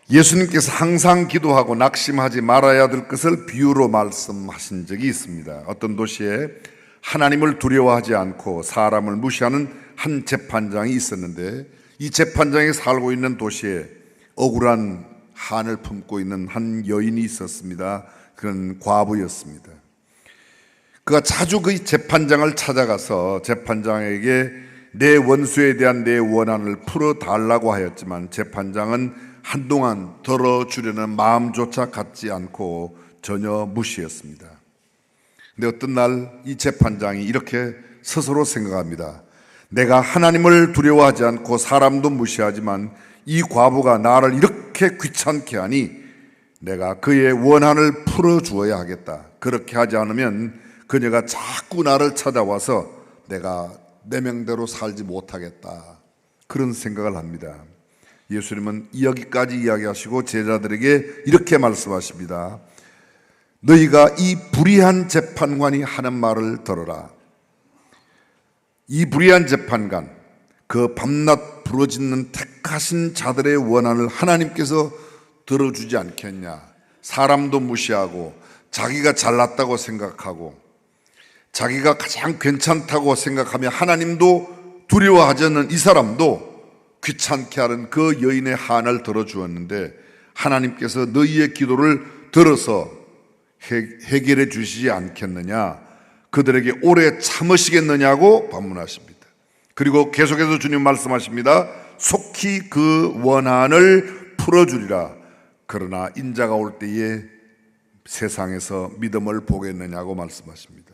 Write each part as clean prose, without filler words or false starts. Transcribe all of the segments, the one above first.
예수님께서 항상 기도하고 낙심하지 말아야 될 것을 비유로 말씀하신 적이 있습니다. 어떤 도시에 하나님을 두려워하지 않고 사람을 무시하는 한 재판장이 있었는데, 이 재판장이 살고 있는 도시에 억울한 한을 품고 있는 한 여인이 있었습니다. 그는 과부였습니다. 그가 자주 그 재판장을 찾아가서 재판장에게 내 원수에 대한 내 원한을 풀어달라고 하였지만 재판장은 한동안 들어주려는 마음조차 갖지 않고 전혀 무시했습니다. 근데 어떤 날 이 재판장이 이렇게 스스로 생각합니다. 내가 하나님을 두려워하지 않고 사람도 무시하지만 이 과부가 나를 이렇게 귀찮게 하니 내가 그의 원한을 풀어주어야 하겠다. 그렇게 하지 않으면 그녀가 자꾸 나를 찾아와서 내가 내 명대로 살지 못하겠다. 그런 생각을 합니다. 예수님은 여기까지 이야기하시고 제자들에게 이렇게 말씀하십니다. 너희가 이 불의한 재판관이 하는 말을 들어라. 이 불의한 재판관, 그 밤낮 부르짖는 택하신 자들의 원한을 하나님께서 들어주지 않겠냐. 사람도 무시하고 자기가 잘났다고 생각하고 자기가 가장 괜찮다고 생각하며 하나님도 두려워하지 않는 이 사람도 귀찮게 하는 그 여인의 한을 들어주었는데 하나님께서 너희의 기도를 들어서 해결해 주시지 않겠느냐, 그들에게 오래 참으시겠느냐고 반문하십니다. 그리고 계속해서 주님 말씀하십니다. 속히 그 원한을 풀어주리라. 그러나 인자가 올 때에 세상에서 믿음을 보겠느냐고 말씀하십니다.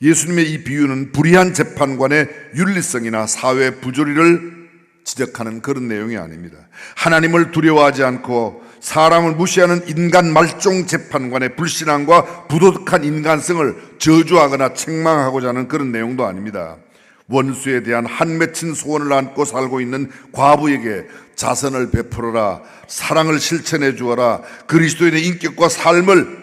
예수님의 이 비유는 불의한 재판관의 윤리성이나 사회 부조리를 지적하는 그런 내용이 아닙니다. 하나님을 두려워하지 않고 사람을 무시하는 인간 말종 재판관의 불신앙과 부도덕한 인간성을 저주하거나 책망하고자 하는 그런 내용도 아닙니다. 원수에 대한 한 맺힌 소원을 안고 살고 있는 과부에게 자선을 베풀어라, 사랑을 실천해 주어라, 그리스도인의 인격과 삶을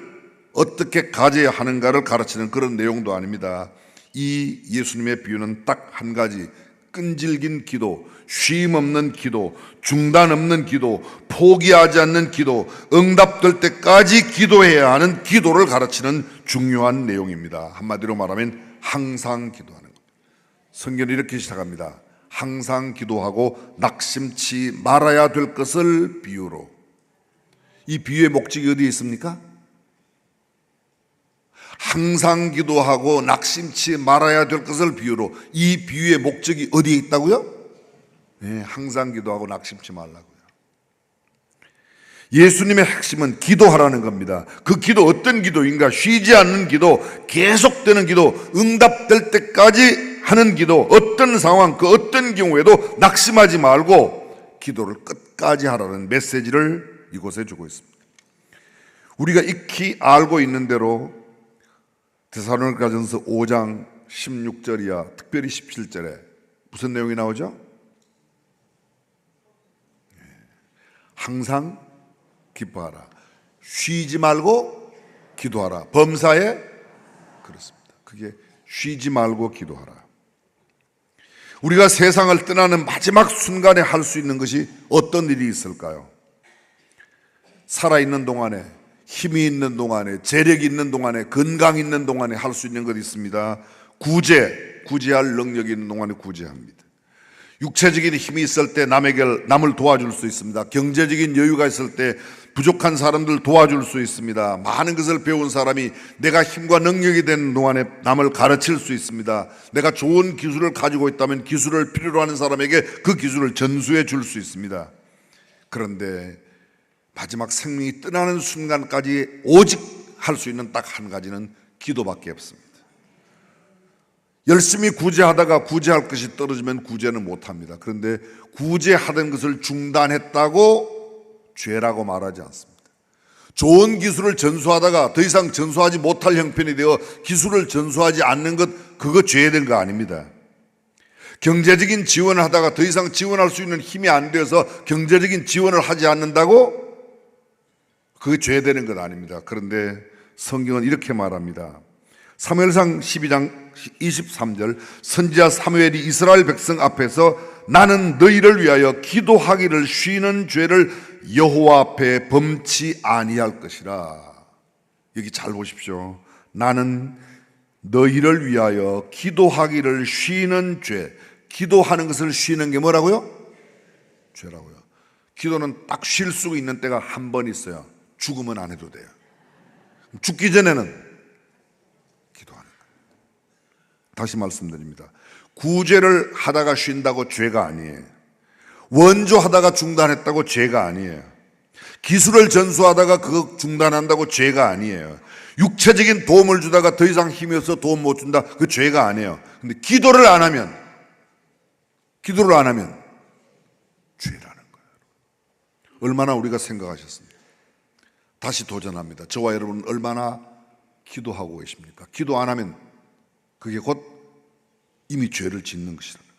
어떻게 가져야 하는가를 가르치는 그런 내용도 아닙니다. 이 예수님의 비유는 딱 한 가지, 끈질긴 기도, 쉼 없는 기도, 중단 없는 기도, 포기하지 않는 기도, 응답될 때까지 기도해야 하는 기도를 가르치는 중요한 내용입니다. 한마디로 말하면 항상 기도하는 겁니다. 성경은 이렇게 시작합니다. 항상 기도하고 낙심치 말아야 될 것을 비유로. 이 비유의 목적이 어디에 있습니까? 항상 기도하고 낙심치 말아야 될 것을 비유로. 이 비유의 목적이 어디에 있다고요? 네, 항상 기도하고 낙심치 말라고요. 예수님의 핵심은 기도하라는 겁니다. 그 기도 어떤 기도인가? 쉬지 않는 기도, 계속되는 기도, 응답될 때까지 하는 기도, 어떤 상황, 그 어떤 경우에도 낙심하지 말고 기도를 끝까지 하라는 메시지를 이곳에 주고 있습니다. 우리가 익히 알고 있는 대로 데살로니가전서 5장 16절이야, 특별히 17절에 무슨 내용이 나오죠? 항상 기뻐하라, 쉬지 말고 기도하라. 범사에 그렇습니다. 그게 쉬지 말고 기도하라. 우리가 세상을 떠나는 마지막 순간에 할 수 있는 것이 어떤 일이 있을까요? 살아있는 동안에, 힘이 있는 동안에, 재력이 있는 동안에, 건강 있는 동안에 할 수 있는 것이 있습니다. 구제할 능력이 있는 동안에 구제합니다. 육체적인 힘이 있을 때 남을 도와줄 수 있습니다. 경제적인 여유가 있을 때 부족한 사람들 도와줄 수 있습니다. 많은 것을 배운 사람이 내가 힘과 능력이 되는 동안에 남을 가르칠 수 있습니다. 내가 좋은 기술을 가지고 있다면 기술을 필요로 하는 사람에게 그 기술을 전수해 줄 수 있습니다. 그런데 마지막 생명이 떠나는 순간까지 오직 할 수 있는 딱 한 가지는 기도밖에 없습니다. 열심히 구제하다가 구제할 것이 떨어지면 구제는 못합니다. 그런데 구제하던 것을 중단했다고 죄라고 말하지 않습니다. 좋은 기술을 전수하다가 더 이상 전수하지 못할 형편이 되어 기술을 전수하지 않는 것, 그거 죄된 거 아닙니다. 경제적인 지원을 하다가 더 이상 지원할 수 있는 힘이 안 되어서 경제적인 지원을 하지 않는다고 그게 죄되는 것 아닙니다. 그런데 성경은 이렇게 말합니다. 사무엘상 12장 23절, 선지자 사무엘이 이스라엘 백성 앞에서 나는 너희를 위하여 기도하기를 쉬는 죄를 여호와 앞에 범치 아니할 것이라. 여기 잘 보십시오. 나는 너희를 위하여 기도하기를 쉬는 죄. 기도하는 것을 쉬는 게 뭐라고요? 죄라고요. 기도는 딱 쉴 수 있는 때가 한 번 있어요. 죽으면 안 해도 돼요. 죽기 전에는 기도하는 거예요. 다시 말씀드립니다. 구제를 하다가 쉰다고 죄가 아니에요. 원조하다가 중단했다고 죄가 아니에요. 기술을 전수하다가 그거 중단한다고 죄가 아니에요. 육체적인 도움을 주다가 더 이상 힘이 없어 도움 못 준다, 그 죄가 아니에요. 근데 기도를 안 하면 죄라는 거예요. 얼마나 우리가 생각하셨습니까? 다시 도전합니다. 저와 여러분 얼마나 기도하고 계십니까? 기도 안 하면 그게 곧 이미 죄를 짓는 것이라는 거죠.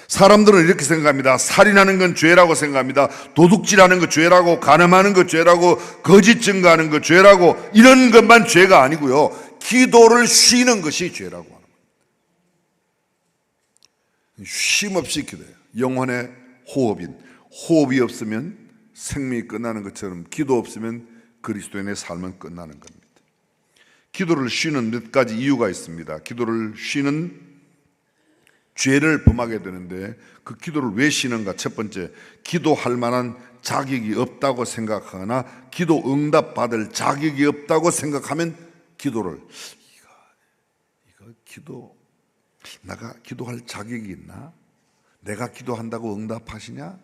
사람들은 이렇게 생각합니다. 살인하는 건 죄라고 생각합니다. 도둑질하는 거 죄라고, 간음하는 거 죄라고, 거짓 증거하는 거 죄라고, 이런 것만 죄가 아니고요, 기도를 쉬는 것이 죄라고 하는 거예요. 쉼 없이 기도해요. 영혼의 호흡인, 호흡이 없으면 생명이 끝나는 것처럼 기도 없으면 그리스도인의 삶은 끝나는 겁니다. 기도를 쉬는 몇 가지 이유가 있습니다. 기도를 쉬는 죄를 범하게 되는데 그 기도를 왜 쉬는가? 첫 번째, 기도할 만한 자격이 없다고 생각하거나 기도 응답 받을 자격이 없다고 생각하면 기도를 내가 기도할 자격이 있나? 내가 기도한다고 응답하시냐?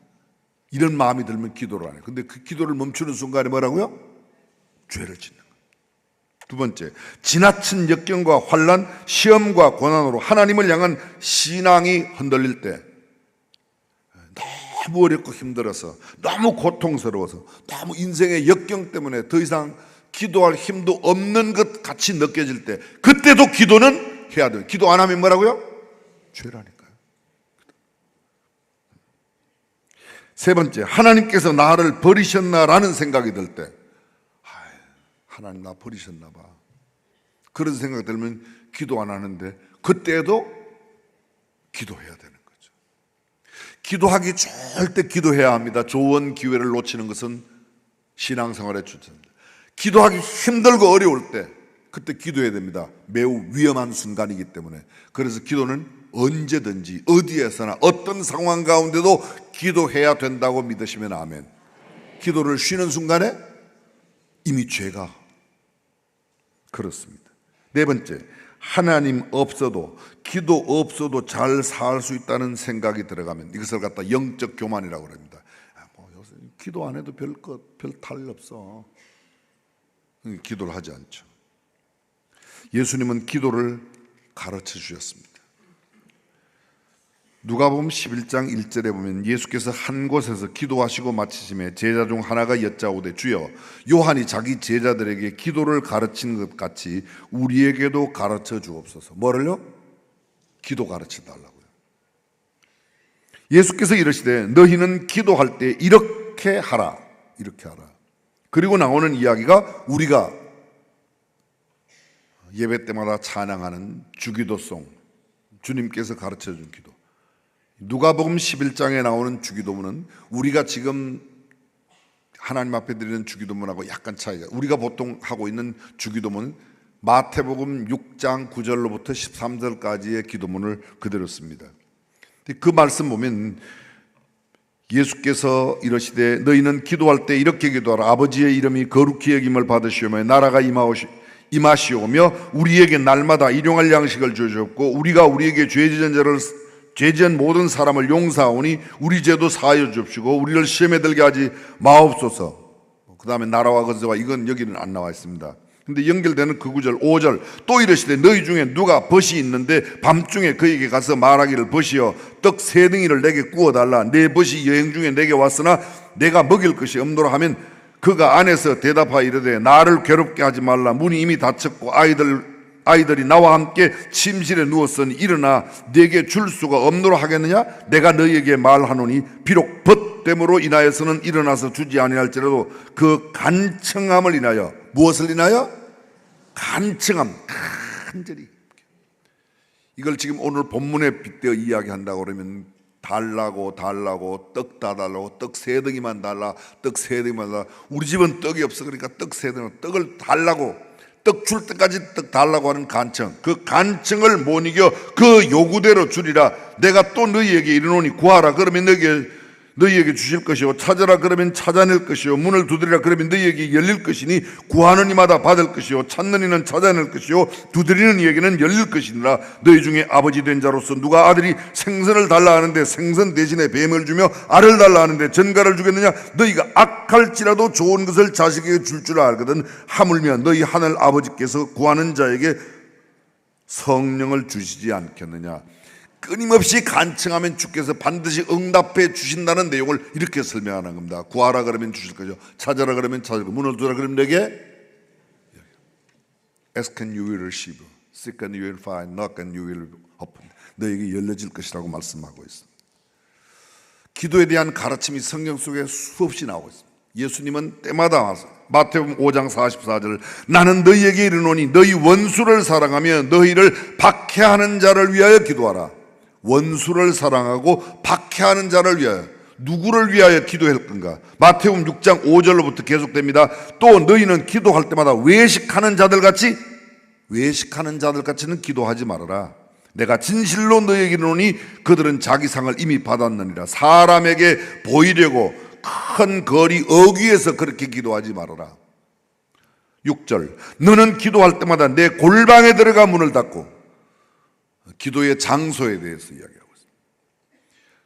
이런 마음이 들면 기도를 안 해요. 근데 그 기도를 멈추는 순간에 뭐라고요? 죄를 짓는 거예요. 두 번째, 지나친 역경과 환난, 시험과 고난으로 하나님을 향한 신앙이 흔들릴 때, 너무 어렵고 힘들어서, 너무 고통스러워서, 너무 인생의 역경 때문에 더 이상 기도할 힘도 없는 것 같이 느껴질 때, 그때도 기도는 해야 돼요. 기도 안 하면 뭐라고요? 죄라니까요. 세 번째, 하나님께서 나를 버리셨나라는 생각이 들 때, 하나님 나 버리셨나 봐, 그런 생각이 들면 기도 안 하는데 그때도 기도해야 되는 거죠. 기도하기 좋을 때 기도해야 합니다. 좋은 기회를 놓치는 것은 신앙생활의 주체입니다. 기도하기 힘들고 어려울 때 그때 기도해야 됩니다. 매우 위험한 순간이기 때문에. 그래서 기도는 언제든지 어디에서나 어떤 상황 가운데도 기도해야 된다고 믿으시면 아멘. 기도를 쉬는 순간에 이미 죄가 그렇습니다. 네 번째, 하나님 없어도, 기도 없어도 잘 살 수 있다는 생각이 들어가면 이것을 갖다 영적 교만이라고 합니다. 요새 기도 안 해도 별 탈 없어. 기도를 하지 않죠. 예수님은 기도를 가르쳐 주셨습니다. 누가복음 11장 1절에 보면 예수께서 한 곳에서 기도하시고 마치심에 제자 중 하나가 여짜오되 주여, 요한이 자기 제자들에게 기도를 가르치는 것 같이 우리에게도 가르쳐 주옵소서. 뭐를요? 기도 가르쳐 달라고요. 예수께서 이러시되 너희는 기도할 때 이렇게 하라, 이렇게 하라. 그리고 나오는 이야기가 우리가 예배 때마다 찬양하는 주기도송, 주님께서 가르쳐 준 기도. 누가복음 11장에 나오는 주기도문은 우리가 지금 하나님 앞에 드리는 주기도문하고 약간 차이가, 우리가 보통 하고 있는 주기도문은 마태복음 6장 9절로부터 13절까지의 기도문을 그대로 씁니다. 그 말씀 보면 예수께서 이러시되 너희는 기도할 때 이렇게 기도하라. 아버지의 이름이 거룩히 여김을 받으시오며 나라가 임하시오며 우리에게 날마다 일용할 양식을 주시옵고 우리가 우리에게 죄지은 모든 사람을 용서하오니 우리 죄도 사하여 주옵시고 우리를 시험에 들게 하지 마옵소서. 그 다음에 나라와 거저와, 이건 여기는 안 나와 있습니다. 근데 연결되는 그 구절 5절, 또 이르시되 너희 중에 누가 벗이 있는데 밤중에 그에게 가서 말하기를 벗이여 떡 3덩이를 내게 구워달라. 내 벗이 여행 중에 내게 왔으나 내가 먹일 것이 없노라 하면 그가 안에서 대답하여 이르되 나를 괴롭게 하지 말라. 문이 이미 닫혔고 아이들이 나와 함께 침실에 누웠으니 일어나 네게 줄 수가 없노라 하겠느냐? 내가 너희에게 말하노니 비록 벗됨으로 인하여서는 일어나서 주지 아니할지라도 그 간청함을 인하여, 무엇을 인하여? 간청함, 간절히. 이걸 지금 오늘 본문에 빗대어 이야기한다고 그러면 달라고 떡 다 달라고 떡 세 덩이만 달라 떡 세 덩이만 달라. 우리 집은 떡이 없어 그러니까 떡 세 덩이 떡을 달라고 떡 줄 때까지 떡 달라고 하는 간청, 그 간청을 못 이겨 그 요구대로 주리라. 내가 또 너희에게 이르노니 구하라 그러면 너희에게 주실 것이요 찾으라 그러면 찾아낼 것이요 문을 두드리라 그러면 너희에게 열릴 것이니 구하는 이마다 받을 것이요 찾는 이는 찾아낼 것이요 두드리는 이에게는 열릴 것이니라. 너희 중에 아버지 된 자로서 누가 아들이 생선을 달라 하는데 생선 대신에 뱀을 주며 알을 달라 하는데 전갈을 주겠느냐? 너희가 악할지라도 좋은 것을 자식에게 줄 줄 알거든. 하물며 너희 하늘 아버지께서 구하는 자에게 성령을 주시지 않겠느냐? 끊임없이 간청하면 주께서 반드시 응답해 주신다는 내용을 이렇게 설명하는 겁니다. 구하라 그러면 주실 거죠. 찾아라 그러면 찾을 거죠. 문을 두라 그러면 내게 Ask and you will receive, seek and you will find, knock and you will open. 너에게 열려질 것이라고 말씀하고 있습니다. 기도에 대한 가르침이 성경 속에 수없이 나오고 있습니다. 예수님은 때마다 와서 마태복음 5장 44절 나는 너희에게 이르노니 너희 원수를 사랑하며 너희를 박해하는 자를 위하여 기도하라. 원수를 사랑하고 박해하는 자를 위하여, 누구를 위하여 기도할 건가? 마태복음 6장 5절로부터 계속됩니다. 또 너희는 기도할 때마다 외식하는 자들같이는 기도하지 말아라. 내가 진실로 너희에게 이르노니 그들은 자기 상을 이미 받았느니라. 사람에게 보이려고 큰 거리 어귀에서 그렇게 기도하지 말아라. 6절 너는 기도할 때마다 내 골방에 들어가 문을 닫고. 기도의 장소에 대해서 이야기하고 있습니다.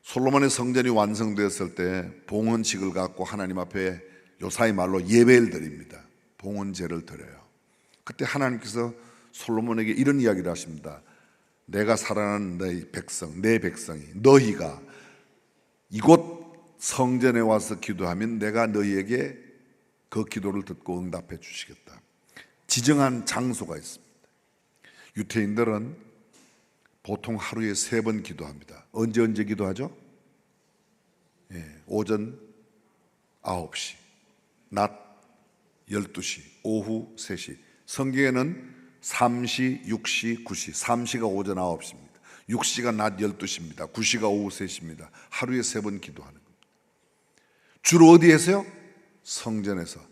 솔로몬의 성전이 완성되었을 때 봉헌식을 갖고 하나님 앞에 요사이 말로 예배를 드립니다. 봉헌제를 드려요. 그때 하나님께서 솔로몬에게 이런 이야기를 하십니다. 내가 사랑하는 너희 백성, 내 백성이 너희가 이곳 성전에 와서 기도하면 내가 너희에게 그 기도를 듣고 응답해 주시겠다. 지정한 장소가 있습니다. 유태인들은 보통 하루에 3번 기도합니다. 언제 기도하죠? 오전 9시, 낮 12시, 오후 3시. 성경에는 3시, 6시, 9시. 3시가 오전 9시입니다. 6시가 낮 12시입니다. 9시가 오후 3시입니다. 하루에 3번 기도하는 겁니다. 주로 어디에서요? 성전에서.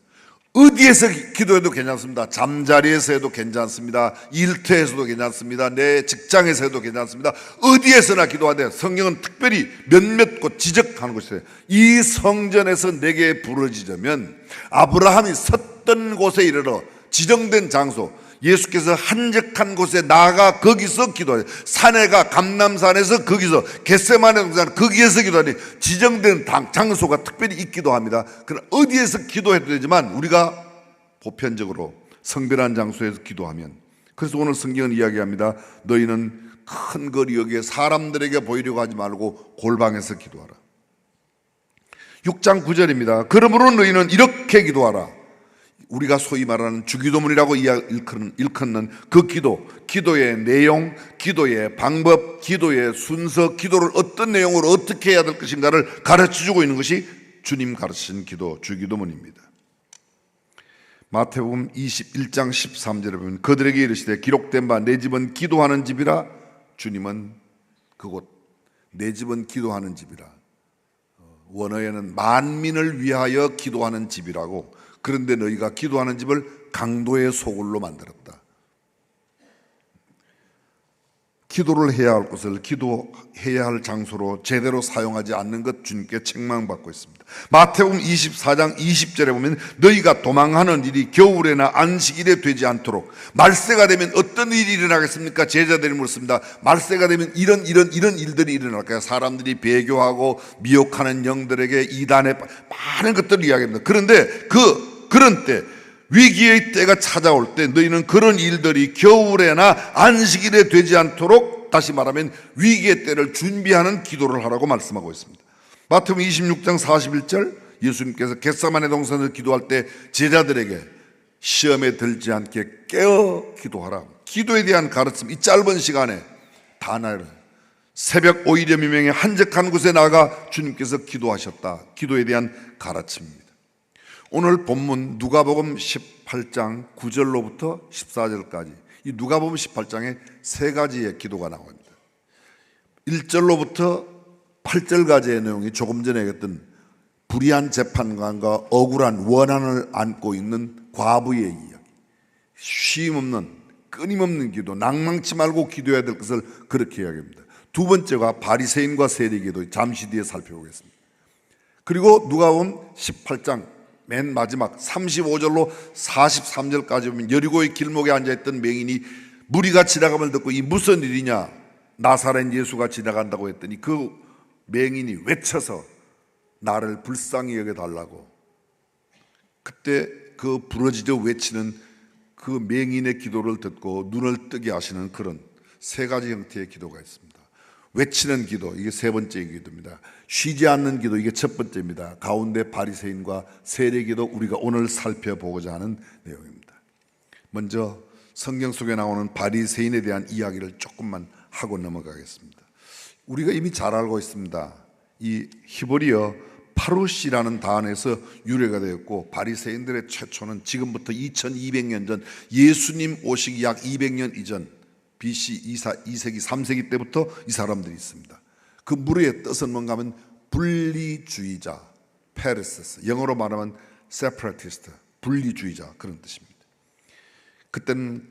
어디에서 기도해도 괜찮습니다. 잠자리에서 해도 괜찮습니다. 일터에서도 괜찮습니다. 내 직장에서 해도 괜찮습니다. 어디에서나 기도하되 성경은 특별히 몇몇 곳 지적하는 곳이에요. 이 성전에서 내게 부르짖으면 아브라함이 섰던 곳에 이르러 지정된 장소, 예수께서 한적한 곳에 나아가 거기서 기도하니, 산에가 감람산에서 거기서, 겟세마네 동산 거기에서 기도하니 지정된 장소가 특별히 있기도 합니다. 그러나 어디에서 기도해도 되지만 우리가 보편적으로 성별한 장소에서 기도하면, 그래서 오늘 성경은 이야기합니다. 너희는 큰 거리 여기에 사람들에게 보이려고 하지 말고 골방에서 기도하라. 6장 9절입니다. 그러므로 너희는 이렇게 기도하라. 우리가 소위 말하는 주기도문이라고 일컫는 그 기도의 내용, 기도의 방법, 기도의 순서, 기도를 어떤 내용으로 어떻게 해야 될 것인가를 가르쳐주고 있는 것이 주님 가르치신 기도, 주기도문입니다. 마태복음 21장 13절에 보면 그들에게 이르시되 기록된 바 내 집은 기도하는 집이라. 주님은 그곳 내 집은 기도하는 집이라. 원어에는 만민을 위하여 기도하는 집이라고. 그런데 너희가 기도하는 집을 강도의 소굴로 만들었다. 기도를 해야 할 곳을 기도해야 할 장소로 제대로 사용하지 않는 것 주님께 책망받고 있습니다. 마태복음 24장 20절에 보면 너희가 도망하는 일이 겨울에나 안식일에 되지 않도록. 말세가 되면 어떤 일이 일어나겠습니까? 제자들이 묻습니다. 말세가 되면 이런 일들이 일어날까요? 사람들이 배교하고 미혹하는 영들에게 이단의 많은 것들을 이야기합니다. 그런데 그런 때, 위기의 때가 찾아올 때 너희는 그런 일들이 겨울에나 안식일에 되지 않도록, 다시 말하면 위기의 때를 준비하는 기도를 하라고 말씀하고 있습니다. 마태복음 26장 41절, 예수님께서 겟세마네 동산에서 기도할 때 제자들에게 시험에 들지 않게 깨어 기도하라. 기도에 대한 가르침, 이 짧은 시간에 다 나열을, 새벽 5일여 미명에 한적한 곳에 나가 주님께서 기도하셨다. 기도에 대한 가르침입니다. 오늘 본문 누가복음 18장 9절로부터 14절까지, 이 누가복음 18장에 3가지의 기도가 나옵니다. 1절로부터 8절까지의 내용이 조금 전에 얘기했던 불의한 재판관과 억울한 원한을 안고 있는 과부의 이야기, 쉼없는 끊임없는 기도, 낭망치 말고 기도해야 될 것을 그렇게 이야기합니다. 두 번째가 바리새인과 세리기도, 잠시 뒤에 살펴보겠습니다. 그리고 누가복음 18장 맨 마지막 35절로 43절까지 보면 여리고의 길목에 앉아있던 맹인이 무리가 지나감을 듣고 이 무슨 일이냐, 나사렛 예수가 지나간다고 했더니 그 맹인이 외쳐서 나를 불쌍히 여겨달라고, 그때 그 부러지려 외치는 그 맹인의 기도를 듣고 눈을 뜨게 하시는 그런 세 가지 형태의 기도가 있습니다. 외치는 기도, 이게 세 번째 기도입니다. 쉬지 않는 기도, 이게 첫 번째입니다. 가운데 바리새인과 세리 기도, 우리가 오늘 살펴보고자 하는 내용입니다. 먼저 성경 속에 나오는 바리새인에 대한 이야기를 조금만 하고 넘어가겠습니다. 우리가 이미 잘 알고 있습니다. 이 히브리어 파루시라는 단어에서 유래가 되었고, 바리새인들의 최초는 지금부터 2200년 전, 예수님 오시기 약 200년 이전 BC 2세기 3세기 때부터 이 사람들이 있습니다. 그 무리의 뜻은 뭔가 하면 분리주의자, 페르세스, 영어로 말하면 세퍼레티스트, 분리주의자, 그런 뜻입니다. 그때는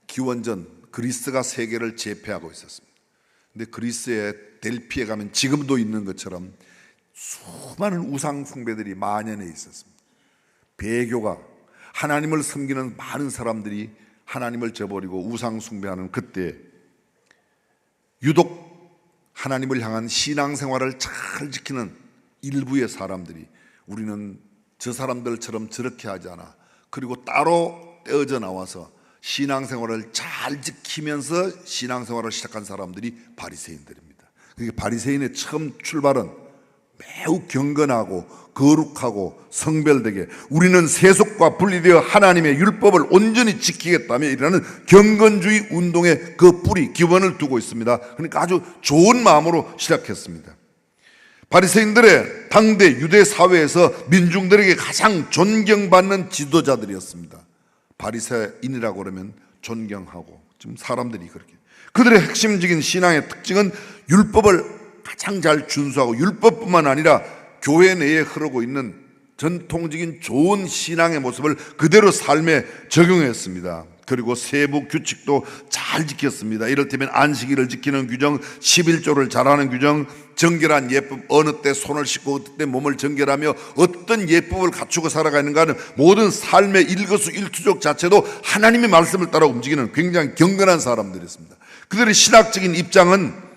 기원전 그리스가 세계를 제패하고 있었습니다. 근데 그리스의 델피에 가면 지금도 있는 것처럼 수많은 우상 숭배들이 만연해 있었습니다. 배교가, 하나님을 섬기는 많은 사람들이 하나님을 저버리고 우상 숭배하는 그때 유독 하나님을 향한 신앙생활을 잘 지키는 일부의 사람들이, 우리는 저 사람들처럼 저렇게 하지 않아, 그리고 따로 떼어져 나와서 신앙생활을 잘 지키면서 신앙생활을 시작한 사람들이 바리새인들입니다. 그러니까 바리새인의 처음 출발은 매우 경건하고 거룩하고 성별되게, 우리는 세속과 분리되어 하나님의 율법을 온전히 지키겠다며 이라는 경건주의 운동의 그 뿌리, 기원을 두고 있습니다. 그러니까 아주 좋은 마음으로 시작했습니다. 바리새인들의 당대 유대 사회에서 민중들에게 가장 존경받는 지도자들이었습니다. 바리새인이라고 그러면 존경하고, 지금 사람들이 그렇게, 그들의 핵심적인 신앙의 특징은 율법을 가장 잘 준수하고, 율법뿐만 아니라 교회 내에 흐르고 있는 전통적인 좋은 신앙의 모습을 그대로 삶에 적용했습니다. 그리고 세부 규칙도 잘 지켰습니다. 이를테면 안식일을 지키는 규정, 11조를 잘하는 규정, 정결한 예법, 어느 때 손을 씻고 어느 때 몸을 정결하며 어떤 예법을 갖추고 살아가는가 하는 모든 삶의 일거수일투족 자체도 하나님의 말씀을 따라 움직이는 굉장히 경건한 사람들이었습니다. 그들의 신학적인 입장은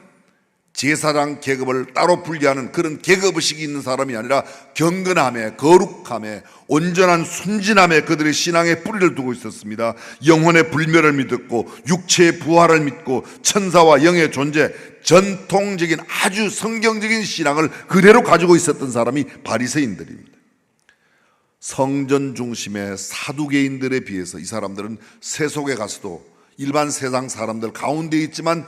제사장 계급을 따로 분리하는 그런 계급의식이 있는 사람이 아니라 경건함에, 거룩함에, 온전한 순진함에 그들의 신앙의 뿌리를 두고 있었습니다. 영혼의 불멸을 믿었고, 육체의 부활을 믿고, 천사와 영의 존재, 전통적인 아주 성경적인 신앙을 그대로 가지고 있었던 사람이 바리새인들입니다. 성전 중심의 사두개인들에 비해서 이 사람들은 세속에 가서도 일반 세상 사람들 가운데 있지만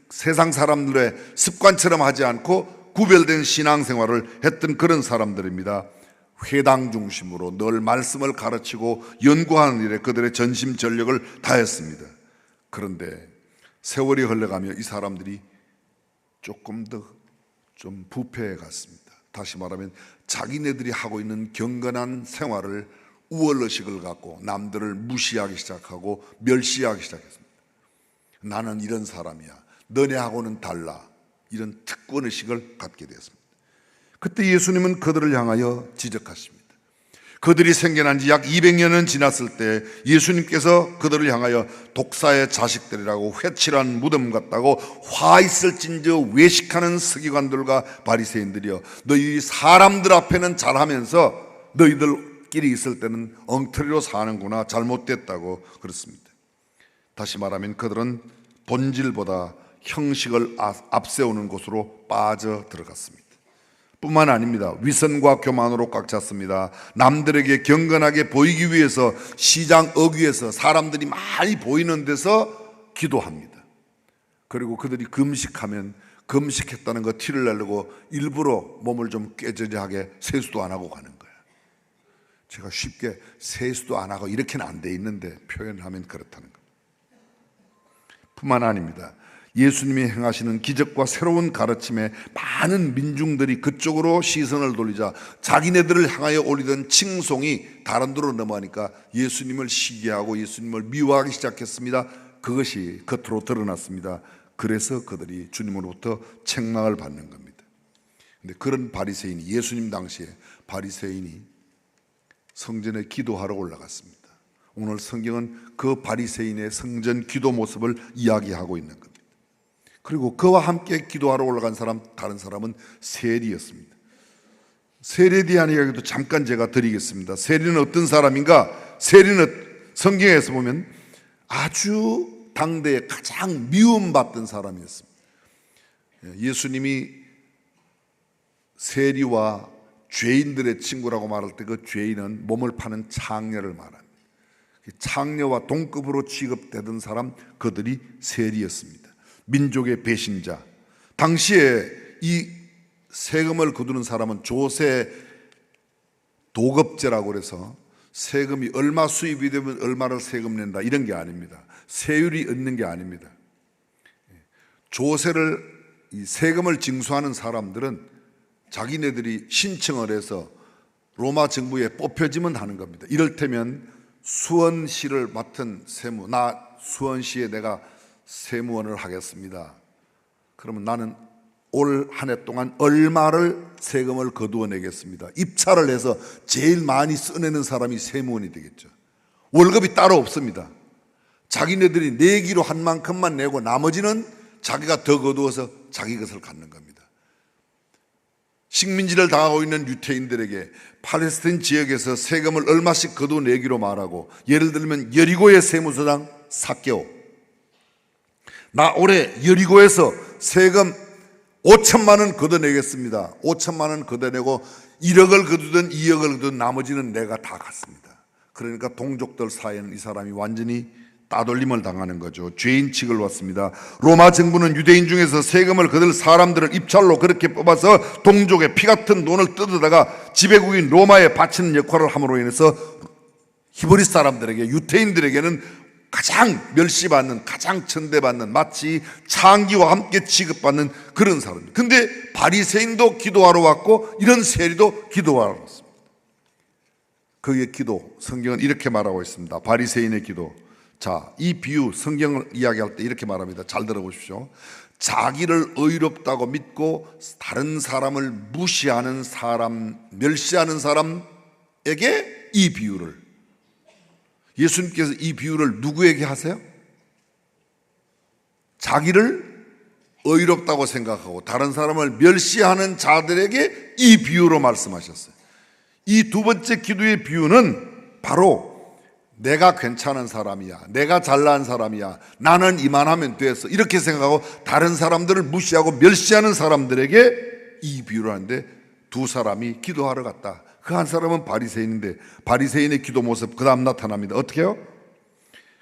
세상 사람들의 습관처럼 하지 않고 구별된 신앙생활을 했던 그런 사람들입니다. 회당 중심으로 늘 말씀을 가르치고 연구하는 일에 그들의 전심전력을 다했습니다. 그런데 세월이 흘러가며 이 사람들이 조금 더 좀 부패해 갔습니다. 다시 말하면 자기네들이 하고 있는 경건한 생활을 우월의식을 갖고 남들을 무시하기 시작하고 멸시하기 시작했습니다. 나는 이런 사람이야, 너네하고는 달라, 이런 특권의식을 갖게 되었습니다. 그때 예수님은 그들을 향하여 지적하십니다. 그들이 생겨난 지 약 200년은 지났을 때 예수님께서 그들을 향하여 독사의 자식들이라고, 회칠한 무덤 같다고, 화 있을진저 외식하는 서기관들과 바리새인들이여, 너희 사람들 앞에는 잘하면서 너희들끼리 있을 때는 엉터리로 사는구나, 잘못됐다고 그렇습니다. 다시 말하면 그들은 본질보다 형식을 앞세우는 곳으로 빠져 들어갔습니다. 뿐만 아닙니다. 위선과 교만으로 꽉 찼습니다. 남들에게 경건하게 보이기 위해서 시장 어귀에서 사람들이 많이 보이는 데서 기도합니다. 그리고 그들이 금식하면 금식했다는 거 티를 내려고 일부러 몸을 좀 꾀저리하게 세수도 안 하고 가는 거예요. 제가 쉽게 세수도 안 하고 이렇게는 안 돼 있는데 표현하면 그렇다는 겁니다. 뿐만 아닙니다. 예수님이 행하시는 기적과 새로운 가르침에 많은 민중들이 그쪽으로 시선을 돌리자 자기네들을 향하여 올리던 칭송이 다른 데로 넘어가니까 예수님을 시기하고 예수님을 미워하기 시작했습니다. 그것이 겉으로 드러났습니다. 그래서 그들이 주님으로부터 책망을 받는 겁니다. 근데 그런 바리새인이, 예수님 당시에 바리새인이 성전에 기도하러 올라갔습니다. 오늘 성경은 그 바리새인의 성전 기도 모습을 이야기하고 있는 겁니다. 그리고 그와 함께 기도하러 올라간 사람, 다른 사람은 세리였습니다. 세리에 대한 이야기도 잠깐 제가 드리겠습니다. 세리는 어떤 사람인가? 세리는 성경에서 보면 아주 당대에 가장 미움받던 사람이었습니다. 예수님이 세리와 죄인들의 친구라고 말할 때 그 죄인은 몸을 파는 창녀를 말합니다. 창녀와 동급으로 취급되던 사람, 그들이 세리였습니다. 민족의 배신자. 당시에 이 세금을 거두는 사람은 조세 도급제라고 그래서 세금이 얼마 수입이 되면 얼마를 세금 낸다, 이런 게 아닙니다. 세율이 있는 게 아닙니다. 조세를, 이 세금을 징수하는 사람들은 자기네들이 신청을 해서 로마 정부에 뽑혀지면 하는 겁니다. 이를테면 수원시를 맡은 세무, 나 수원시에 내가 세무원을 하겠습니다. 그러면 나는 올 한 해 동안 얼마를 세금을 거두어 내겠습니다. 입찰을 해서 제일 많이 써내는 사람이 세무원이 되겠죠. 월급이 따로 없습니다. 자기네들이 내기로 한 만큼만 내고 나머지는 자기가 더 거두어서 자기 것을 갖는 겁니다. 식민지를 당하고 있는 유태인들에게 팔레스타인 지역에서 세금을 얼마씩 거둬내기로 말하고, 예를 들면 여리고의 세무서장 삭개오, 나 올해 여리고에서 세금 5천만 원 걷어내겠습니다. 5천만 원 걷어내고 1억을 거두든 2억을 거두든 나머지는 내가 다 갖습니다. 그러니까 동족들 사이에는 이 사람이 완전히 따돌림을 당하는 거죠. 죄인 취급을 받습니다. 로마 정부는 유대인 중에서 세금을 거둘 사람들을 입찰로 그렇게 뽑아서 동족의 피 같은 돈을 뜯어다가 지배국인 로마에 바치는 역할을 함으로 인해서 히브리 사람들에게, 유태인들에게는 가장 멸시받는, 가장 천대받는, 마치 창기와 함께 취급받는 그런 사람입니다. 근데 바리새인도 기도하러 왔고 이런 세리도 기도하러 왔습니다. 그의 기도, 성경은 이렇게 말하고 있습니다. 바리새인의 기도. 자, 이 비유, 성경을 이야기할 때 이렇게 말합니다. 잘 들어보십시오. 자기를 의롭다고 믿고 다른 사람을 무시하는 사람, 멸시하는 사람에게 이 비유를, 예수님께서 이 비유를 누구에게 하세요? 자기를 의롭다고 생각하고 다른 사람을 멸시하는 자들에게 이 비유로 말씀하셨어요. 이 두 번째 기도의 비유는 바로 내가 괜찮은 사람이야, 내가 잘난 사람이야, 나는 이만하면 됐어, 이렇게 생각하고 다른 사람들을 무시하고 멸시하는 사람들에게 이 비유를 하는데, 두 사람이 기도하러 갔다. 그 한 사람은 바리새인인데 바리새인의 기도 모습 그 다음 나타납니다. 어떻게 해요?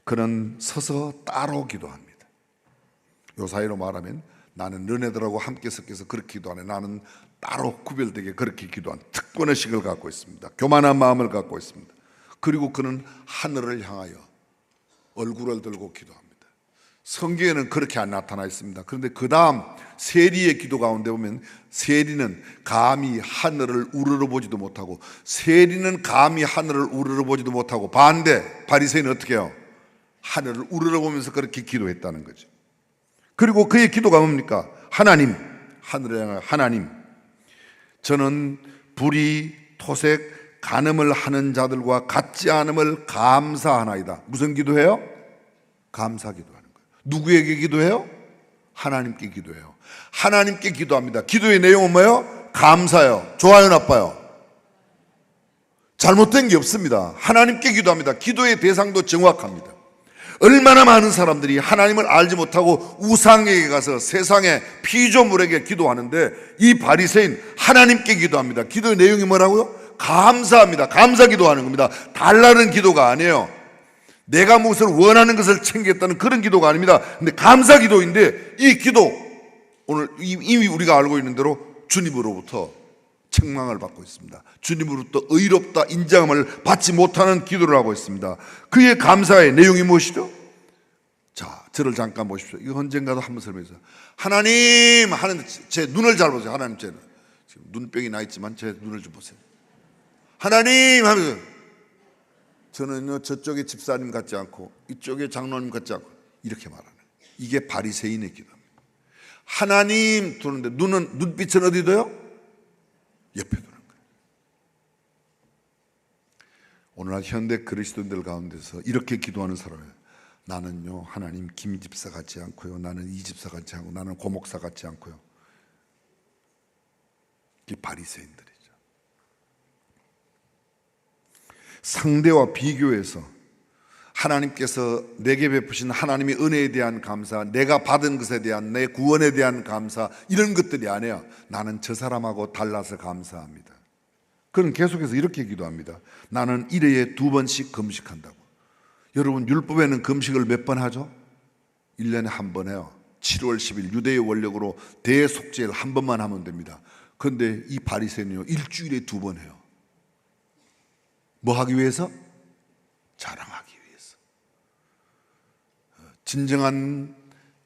그는 서서 따로 기도합니다. 요 사이로 말하면 나는 너네들하고 함께 섞여서 그렇게 기도 안 해. 나는 따로 구별되게 그렇게 기도한 특권의식을 갖고 있습니다. 교만한 마음을 갖고 있습니다. 그리고 그는 하늘을 향하여 얼굴을 들고 기도합니다. 성경에는 그렇게 안 나타나 있습니다. 그런데 그 다음 세리의 기도 가운데 보면, 세리는 감히 하늘을 우러러보지도 못하고, 세리는 감히 하늘을 우러러보지도 못하고, 반대 바리새인은 어떻게 해요? 하늘을 우러러보면서 그렇게 기도했다는 거죠. 그리고 그의 기도가 뭡니까? 하나님, 하늘을 향하여 하나님, 저는 불의, 토색, 간음을 하는 자들과 같지 않음을 감사하나이다. 무슨 기도해요? 감사 기도하는 거예요. 누구에게 기도해요? 하나님께 기도해요. 하나님께 기도합니다. 기도의 내용은 뭐예요? 감사요. 좋아요, 나빠요? 잘못된 게 없습니다. 하나님께 기도합니다. 기도의 대상도 정확합니다. 얼마나 많은 사람들이 하나님을 알지 못하고 우상에게 가서 세상의 피조물에게 기도하는데, 이 바리새인 하나님께 기도합니다. 기도의 내용이 뭐라고요? 감사합니다. 감사 기도하는 겁니다. 달라는 기도가 아니에요. 내가 무엇을 원하는 것을 챙겼다는 그런 기도가 아닙니다. 근데 감사 기도인데, 이 기도 오늘 이미 우리가 알고 있는 대로 주님으로부터 책망을 받고 있습니다. 주님으로부터 의롭다 인정함을 받지 못하는 기도를 하고 있습니다. 그의 감사의 내용이 무엇이죠? 자, 저를 잠깐 보십시오. 이거 언젠가도 한번 설명했어요. 하나님 하는데 제 눈을 잘 보세요. 하나님 제 지금 눈병이 나 있지만 제 눈을 좀 보세요. 하나님 하면서 저는요 저쪽에 집사님 같지 않고 이쪽에 장로님 같지 않고 이렇게 말하는 거예요. 이게 바리새인의 기도입니다. 하나님 두는데 눈빛은 어디 둬요? 옆에 두는 거예요. 오늘날 현대 그리스도인들 가운데서 이렇게 기도하는 사람이에요. 나는요 하나님 김 집사 같지 않고요, 나는 이 집사 같지 않고, 나는 고 목사 같지 않고요. 이게 바리새인들이죠. 상대와 비교해서 하나님께서 내게 베푸신 하나님의 은혜에 대한 감사, 내가 받은 것에 대한 내 구원에 대한 감사, 이런 것들이 아니야. 나는 저 사람하고 달라서 감사합니다. 그는 계속해서 이렇게 기도합니다. 나는 1회에 2번씩 금식한다고. 여러분 율법에는 금식을 몇 번 하죠? 1년에 한 번 해요. 7월 10일 유대의 원력으로 대속죄를 한 번만 하면 됩니다. 그런데 이 바리새인은요 일주일에 2번 해요. 뭐 하기 위해서? 자랑하기 위해서. 진정한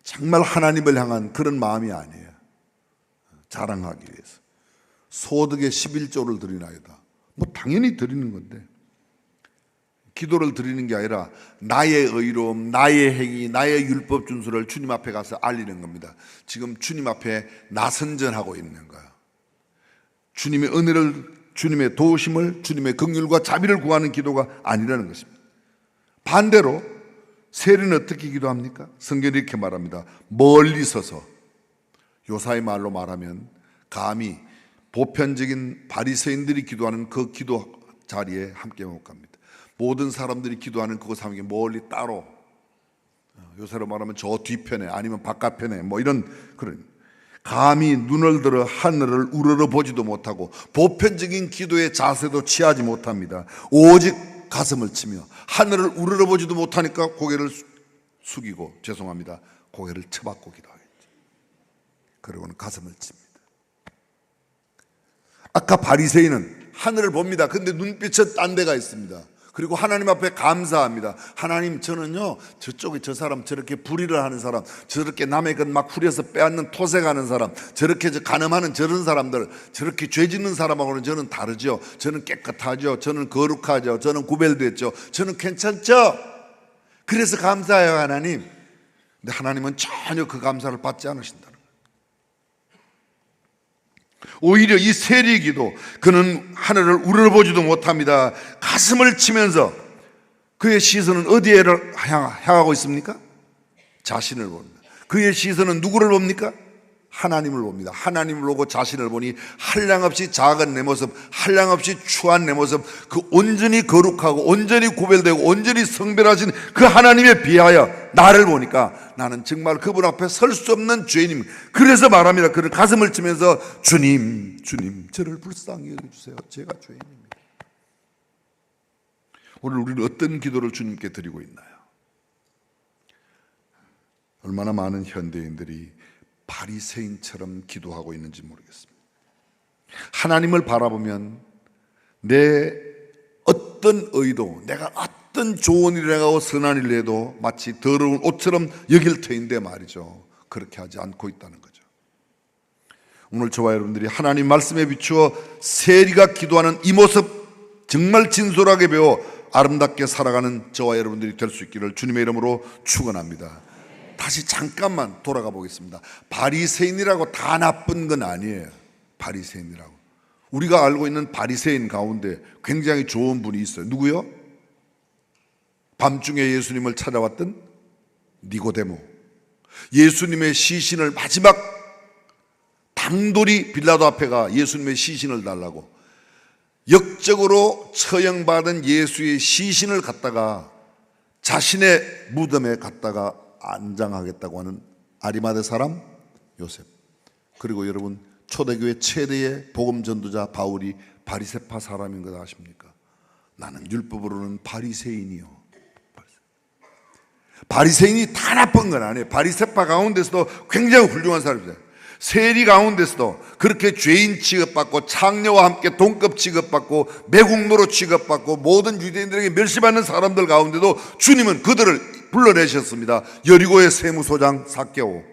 정말 하나님을 향한 그런 마음이 아니에요. 자랑하기 위해서. 소득의 11조를 드리나이다. 뭐 당연히 드리는 건데 기도를 드리는 게 아니라 나의 의로움, 나의 행위, 나의 율법 준수를 주님 앞에 가서 알리는 겁니다. 지금 주님 앞에 나선전하고 있는 거예요. 주님의 은혜를, 주님의 도우심을, 주님의 긍휼과 자비를 구하는 기도가 아니라는 것입니다. 반대로 세리는 어떻게 기도합니까? 성경이 이렇게 말합니다. 멀리 서서, 요사의 말로 말하면 감히 보편적인 바리새인들이 기도하는 그 기도 자리에 함께 못 갑니다. 모든 사람들이 기도하는 그곳 함께 멀리 따로, 요새로 말하면 저 뒤편에 아니면 바깥편에 뭐 이런 그런, 감히 눈을 들어 하늘을 우러러 보지도 못하고 보편적인 기도의 자세도 취하지 못합니다. 오직 가슴을 치며 하늘을 우러러 보지도 못하니까 고개를 숙이고, 죄송합니다, 고개를 쳐박고 기도하겠죠. 그리고는 가슴을 칩니다. 아까 바리새인은 하늘을 봅니다. 근데 눈빛은 딴 데가 있습니다. 그리고 하나님 앞에 감사합니다. 하나님, 저는요 저쪽에 저 사람, 저렇게 불의를 하는 사람, 저렇게 남의 것 막 후려서 빼앗는 토색하는 사람, 저렇게 간음하는 저런 사람들, 저렇게 죄 짓는 사람하고는 저는 다르죠. 저는 깨끗하죠. 저는 거룩하죠. 저는 구별됐죠. 저는 괜찮죠. 그래서 감사해요 하나님. 근데 하나님은 전혀 그 감사를 받지 않으신다는 거예요. 오히려 이 세리 기도, 그는 하늘을 우러러보지도 못합니다. 가슴을 치면서 그의 시선은 어디에 향하고 있습니까? 자신을 봅니다. 그의 시선은 누구를 봅니까? 하나님을 봅니다. 하나님을 보고 자신을 보니 한량없이 작은 내 모습, 한량없이 추한 내 모습, 그 온전히 거룩하고 온전히 구별되고 온전히 성별하신 그 하나님에 비하여 나를 보니까 나는 정말 그분 앞에 설 수 없는 죄인입니다. 그래서 말합니다. 그를 가슴을 치면서 주님, 주님, 저를 불쌍히 여겨주세요. 제가 죄인입니다. 오늘 우리는 어떤 기도를 주님께 드리고 있나요? 얼마나 많은 현대인들이 바리새인처럼 기도하고 있는지 모르겠습니다. 하나님을 바라보면 내 어떤 의도, 내가 어떤 좋은 일을 하고 선한 일을 해도 마치 더러운 옷처럼 여길 터인데 말이죠. 그렇게 하지 않고 있다는 거죠. 오늘 저와 여러분들이 하나님 말씀에 비추어 세리가 기도하는 이 모습 정말 진솔하게 배워 아름답게 살아가는 저와 여러분들이 될 수 있기를 주님의 이름으로 축원합니다. 다시 잠깐만 돌아가 보겠습니다. 바리새인이라고 다 나쁜 건 아니에요. 바리새인이라고, 우리가 알고 있는 바리새인 가운데 굉장히 좋은 분이 있어요. 누구요? 밤중에 예수님을 찾아왔던 니고데모. 예수님의 시신을 마지막 당돌이 빌라도 앞에 가 예수님의 시신을 달라고 역적으로 처형받은 예수의 시신을 갖다가 자신의 무덤에 갖다가 안장하겠다고 하는 아리마대 사람 요셉. 그리고 여러분, 초대교회 최대의 복음 전도자 바울이 바리새파 사람인 것 아십니까? 나는 율법으로는 바리새인이요. 바리새인이 다 나쁜 건 아니에요. 바리새파 가운데서도 굉장히 훌륭한 사람입니다. 세리 가운데서도 그렇게 죄인 취급받고 창녀와 함께 동급 취급받고 매국노로 취급받고 모든 유대인들에게 멸시받는 사람들 가운데도 주님은 그들을 불러내셨습니다. 여리고의 세무소장 삭개오,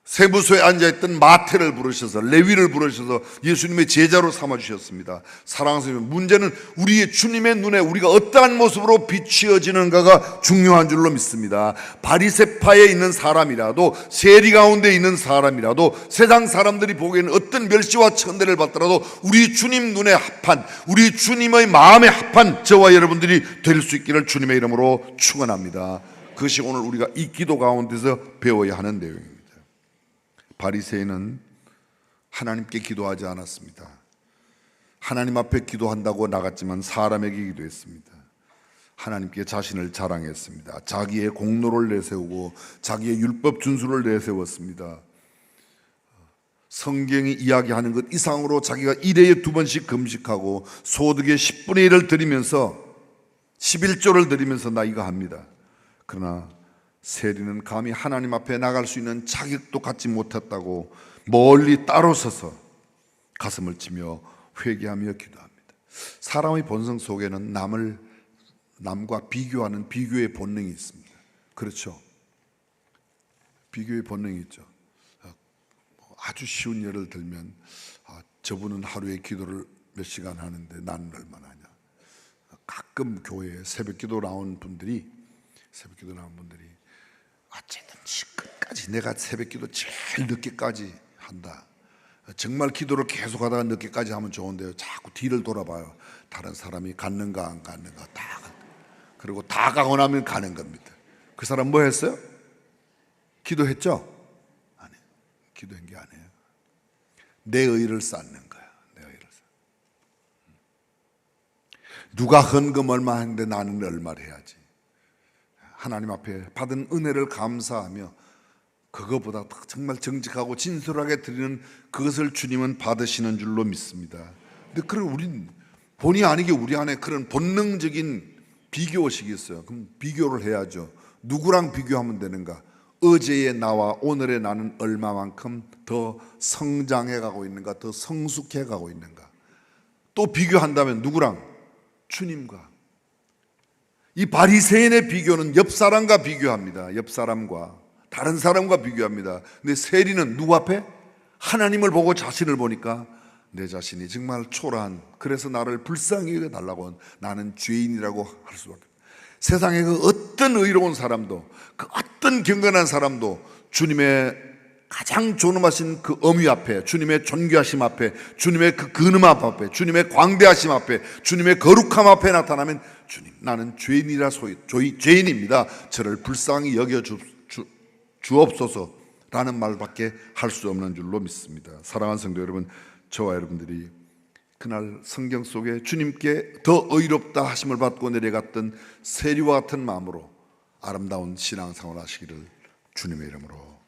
세무소에 앉아있던 마태를 부르셔서, 레위를 부르셔서 예수님의 제자로 삼아주셨습니다. 사랑하는 성도, 문제는 우리의 주님의 눈에 우리가 어떠한 모습으로 비추어지는가가 중요한 줄로 믿습니다. 바리새파에 있는 사람이라도, 세리 가운데 있는 사람이라도, 세상 사람들이 보기에는 어떤 멸시와 천대를 받더라도 우리 주님 눈에 합한, 우리 주님의 마음에 합한 저와 여러분들이 될 수 있기를 주님의 이름으로 축원합니다. 그것이 오늘 우리가 이 기도 가운데서 배워야 하는 내용입니다. 바리새인은 하나님께 기도하지 않았습니다. 하나님 앞에 기도한다고 나갔지만 사람에게 기도했습니다. 하나님께 자신을 자랑했습니다. 자기의 공로를 내세우고 자기의 율법 준수를 내세웠습니다. 성경이 이야기하는 것 이상으로 자기가 일회에 2번씩 금식하고 소득의 10분의 1을 드리면서 11조를 드리면서 나 이거 합니다. 그러나 세리는 감히 하나님 앞에 나갈 수 있는 자격도 갖지 못했다고 멀리 따로 서서 가슴을 치며 회개하며 기도합니다. 사람의 본성 속에는 남과 비교하는 비교의 본능이 있습니다. 그렇죠? 비교의 본능이 있죠. 아주 쉬운 예를 들면, 저분은 하루에 기도를 몇 시간 하는데 나는 얼마나 하냐. 가끔 교회에 새벽 기도 나온 분들이 어쨌든지 끝까지, 내가 새벽 기도 제일 늦게까지 한다. 정말 기도를 계속 하다가 늦게까지 하면 좋은데요, 자꾸 뒤를 돌아봐요. 다른 사람이 갔는가 안 갔는가 그리고 다 가고 나면 가는 겁니다. 그 사람 뭐 했어요? 기도했죠? 아니, 기도한 게 아니에요. 내 의를 쌓는 거야. 내 의를 누가 헌금 얼마 했는데 나는 얼마를 해야지. 하나님 앞에 받은 은혜를 감사하며 그것보다 정말 정직하고 진솔하게 드리는 그것을 주님은 받으시는 줄로 믿습니다. 근데 그럼 우린 본의 아니게 우리 안에 그런 본능적인 비교의식이 있어요. 그럼 비교를 해야죠. 누구랑 비교하면 되는가? 어제의 나와 오늘의 나는 얼마만큼 더 성장해 가고 있는가, 더 성숙해 가고 있는가. 또 비교한다면 누구랑? 주님과. 이 바리새인의 비교는 옆 사람과 비교합니다. 옆 사람과, 다른 사람과 비교합니다. 근데 세리는 누구 앞에? 하나님을 보고 자신을 보니까 내 자신이 정말 초라한, 그래서 나를 불쌍히 여겨달라고, 나는 죄인이라고 할 수밖에 없어요. 세상에 그 어떤 의로운 사람도, 그 어떤 경건한 사람도 주님의 가장 존엄하신 그 엄위 앞에, 주님의 존귀하심 앞에, 주님의 그 근엄함 앞에, 주님의 광대하심 앞에, 주님의 거룩함 앞에 나타나면, 주님, 나는 죄인이라 죄인입니다. 저를 불쌍히 여겨 주옵소서라는 말밖에 할 수 없는 줄로 믿습니다. 사랑하는 성도 여러분, 저와 여러분들이 그날 성경 속에 주님께 더 의롭다 하심을 받고 내려갔던 세리와 같은 마음으로 아름다운 신앙생활 하시기를 주님의 이름으로